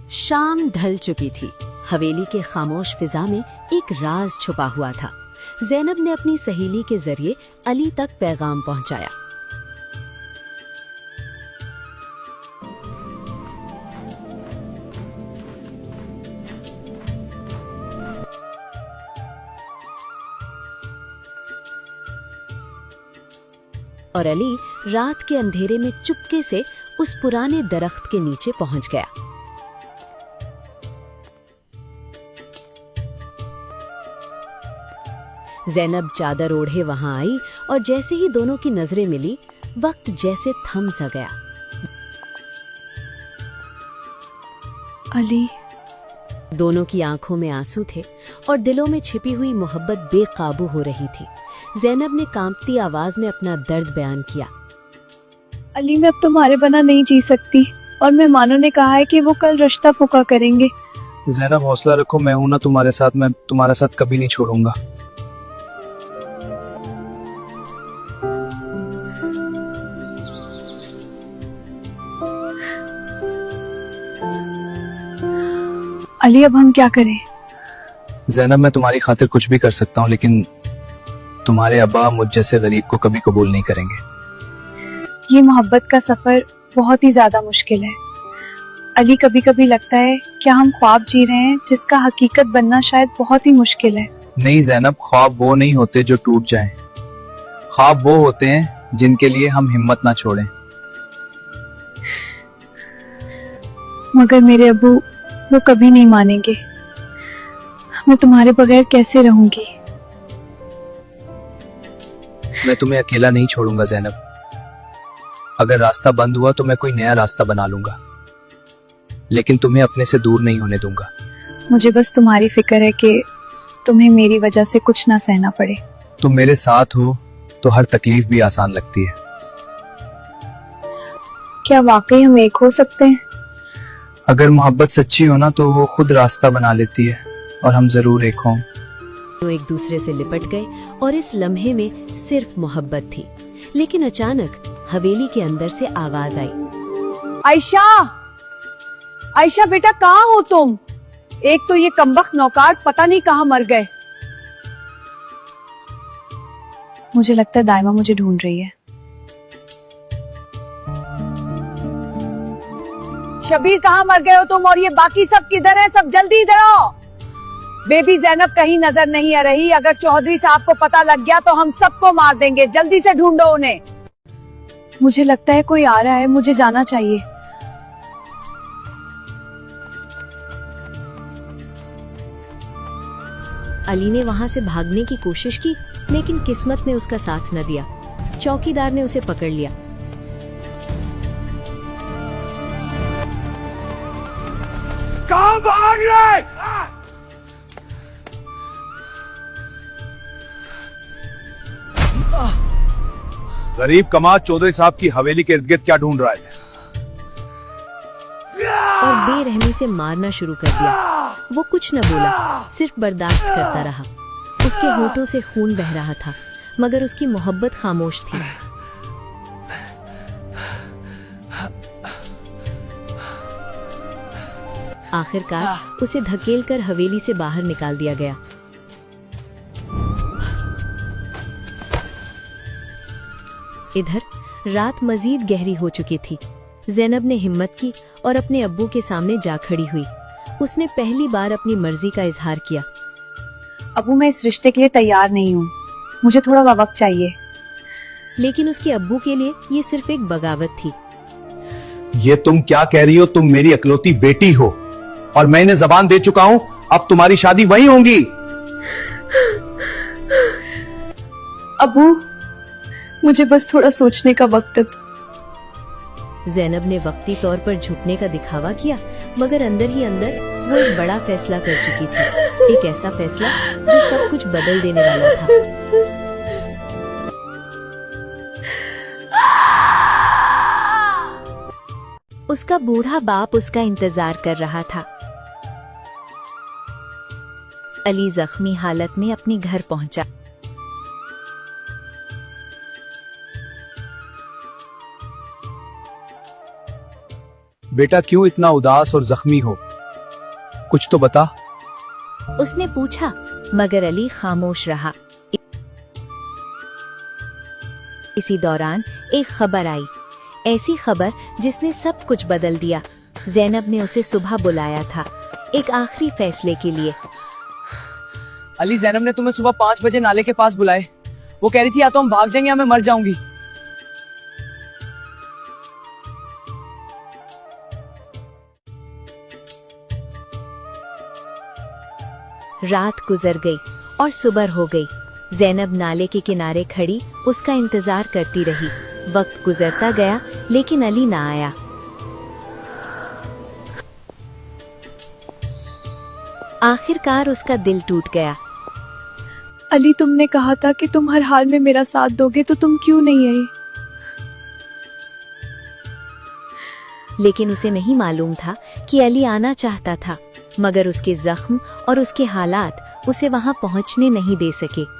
शाम ढल चुकी थी। हवेली के खामोश फिजा में एक राज छुपा हुआ था। ज़ैनब ने अपनी सहेली के जरिए अली तक पैगाम पहुंचाया। और अली रात के अंधेरे में चुपके से उस पुराने दरख्त के नीचे पहुंच गया। ज़ैनब चादर ओढ़े वहां आई और जैसे ही दोनों की नजरें मिली, वक्त जैसे थम सा गया। अली। दोनों की आंखों में आंसू थे और दिलों में छिपी हुई मोहब्बत बेकाबू हो रही थी। ज़ैनब ने कांपती आवाज में अपना दर्द बयान किया। अली, मैं अब तुम्हारे बिना नहीं जी सकती और मेहमानों ने कहा है कि वो कल रिश्ता पुख्ता करेंगे। ज़ैनब, हौसला रखो, मैं हूं ना तुम्हारे साथ। मैं तुम्हारा साथ कभी नहीं छोड़ूंगा। अली, अब हम क्या करें? ज़ैनब, मैं तुम्हारी खातिर कुछ भी कर सकता हूँ, लेकिन तुम्हारे अब्बा मुझ जैसे गरीब को कभी कबूल नहीं करेंगे। ये मोहब्बत का सफर बहुत ही ज्यादा मुश्किल है अली। कभी कभी लगता है क्या हम ख्वाब जी रहे हैं जिसका हकीकत बनना शायद बहुत ही मुश्किल है। नहीं ज़ैनब, ख्वाब वो नहीं होते जो टूट जाएं। ख्वाब वो होते हैं जिनके लिए हम हिम्मत ना छोड़ें। मगर मेरे अब्बू वो कभी नहीं मानेंगे। मैं तुम्हारे बगैर कैसे रहूंगी? मैं तुम्हें अकेला नहीं छोड़ूंगा ज़ैनब। अगर रास्ता बंद हुआ तो मैं कोई नया रास्ता बना लूंगा, लेकिन तुम्हें अपने से दूर नहीं होने दूंगा। मुझे बस तुम्हारी फिक्र है कि तुम्हें मेरी वजह से कुछ ना सहना पड़े। तुम मेरे साथ हो तो हर तकलीफ भी आसान लगती है। क्या वाकई हम एक हो सकते हैं? अगर मोहब्बत सच्ची हो ना तो वो खुद रास्ता बना लेती है, और हम जरूर एक हों। वो एक दूसरे से लिपट गए और इस लम्हे में सिर्फ मोहब्बत थी। लेकिन अचानक हवेली के अंदर से आवाज आई। आयशा, आयशा बेटा, कहाँ हो तुम? एक तो ये कमबख्त नौकर पता नहीं कहाँ मर गए। मुझे लगता है दाइमा मुझे ढूंढ रही है। शबीर, कहाँ मर गए हो तुम? और ये बाकी सब किधर है? सब जल्दी इधर आओ। बेबी ज़ैनब कहीं नजर नहीं आ रही। अगर चौधरी साहब को पता लग गया तो हम सबको मार देंगे। जल्दी से ढूंढो उन्हें। मुझे लगता है कोई आ रहा है, मुझे जाना चाहिए। अली ने वहां से भागने की कोशिश की, लेकिन किस्मत ने उसका साथ न दिया। चौकीदार ने उसे पकड़ लिया। कहाँ भाग रहे? गरीब कमाल चौधरी साहब की हवेली के इर्द गिर्द क्या ढूंढ रहा है? और बेरहमी से मारना शुरू कर दिया। वो कुछ न बोला, सिर्फ बर्दाश्त करता रहा। उसके होठों से खून बह रहा था, मगर उसकी मोहब्बत खामोश थी। आखिरकार उसे धकेलकर हवेली से बाहर निकाल दिया गया। इधर रात मजीद गहरी हो चुकी थी। ज़ैनब ने हिम्मत की और अपने अब्बू के सामने जा खड़ी हुई। उसने पहली बार अपनी मर्जी का इजहार किया। अब्बू, मैं इस रिश्ते के लिए तैयार नहीं हूँ। मुझे थोड़ा वक्त चाहिए। लेकिन उसके अब्बू के लिए ये सिर्फ एक बगावत थी। ये तुम क्या कह रही हो? तुम मेरी अकलौती बेटी हो और मैं इन्हें जबान दे चुका हूँ। अब तुम्हारी शादी वहीं होगी। अब्बू, मुझे बस थोड़ा सोचने का वक्त दो। ज़ैनब ने वक्ती तौर पर झुकने का दिखावा किया, मगर अंदर ही अंदर वो एक बड़ा फैसला कर चुकी थी। एक ऐसा फैसला जो सब कुछ बदल देने वाला था। उसका बूढ़ा बाप उसका इंतजार कर रहा था। अली जख्मी हालत में अपने घर पहुंचा। बेटा क्यों इतना उदास और जख्मी हो? कुछ तो बता। उसने पूछा, मगर अली खामोश रहा। इसी दौरान एक खबर आई, ऐसी खबर जिसने सब कुछ बदल दिया। जैनब ने उसे सुबह बुलाया था, एक आखिरी फैसले के लिए। अली, जैनब ने तुम्हें सुबह 5 बजे नाले के पास बुलाए। वो कह रही थी या तो हम भाग जाएंगे या मैं मर जाऊंगी। रात गुजर गई और सुबह हो गई। जैनब नाले के किनारे खड़ी उसका इंतजार करती रही। वक्त गुजरता गया लेकिन अली ना आया। आखिरकार उसका दिल टूट गया। अली, तुमने कहा था कि तुम हर हाल में मेरा साथ दोगे, तो तुम क्यों नहीं आए? लेकिन उसे नहीं मालूम था कि अली आना चाहता था, मगर उसके जख्म और उसके हालात उसे वहां पहुंचने नहीं दे सके।